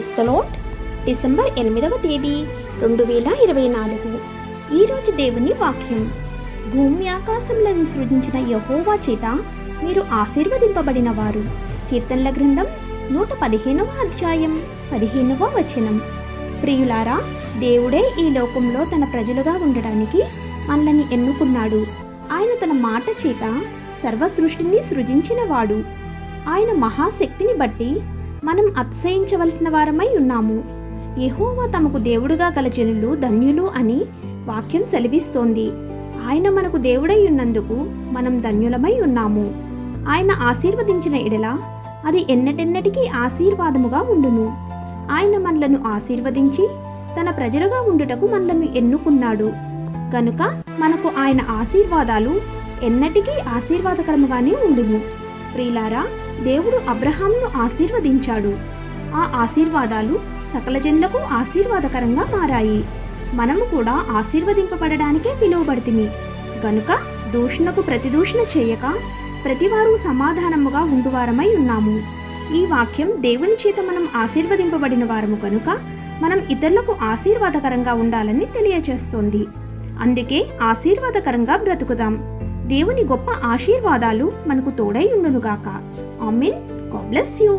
ఇస్తలోట్ December 8వ తేదీ 2024. ఈరోజు దేవుని వాక్యం. భూమి ఆకాశములను సృజించిన యెహోవా చేత మీరు ఆశీర్వదింపబడిన వారు. కీర్తనల గ్రంథం 115వ అధ్యాయం 15వ వచనం. ప్రియులారా, దేవుడే ఈ లోకంలో తన ప్రజలుగా ఉండడానికి మనల్ని ఎన్నుకున్నాడు. ఆయన తన మాట చేత సర్వ సృష్టిని సృజించినవాడు. ఆయన మహాశక్తిని బట్టి మనం అతిశయించవలసిన వారమై ఉన్నాము. యెహోవా తమకు దేవుడుగా గల జనులు ధన్యులు అని వాక్యం సెలవిస్తోంది. ఆయన మనకు దేవుడై ఉన్నందుకు మనం ధన్యులమై ఉన్నాము. ఆయన ఆశీర్వదించిన ఎడల అది ఎన్నటెన్నటికీ ఆశీర్వాదముగా ఉండును. ఆయన మనలను ఆశీర్వదించి తన ప్రజలుగా ఉండుటకు మనలను ఎన్నుకున్నాడు కనుక మనకు ఆయన ఆశీర్వాదాలు ఎన్నటికీ ఆశీర్వాదకరముగానే ఉండును. ప్రియులారా, దేవుడు అబ్రహామును ఆశీర్వదించాడు. ఆ ఆశీర్వాదాలు సకల జనులకు ఆశీర్వాదకరంగా మారాయి. మనము కూడా ఆశీర్వదింపబడడానికే పిలువబడితిమి గనుక దూషణకు ప్రతిదూషణ చేయక ప్రతివారు సమాధానముగా ఉండువారమై ఉన్నాము. ఈ వాక్యం దేవుని చేత మనం ఆశీర్వదింపబడిన వారము కనుక మనం ఇతరులకు ఆశీర్వాదకరంగా ఉండాలని తెలియచేస్తోంది. అందుకే ఆశీర్వాదకరంగా బ్రతుకుదాం. దేవుని గొప్ప ఆశీర్వాదాలు మనకు తోడై ఉండునుగాక. ఆమేన్. God bless you.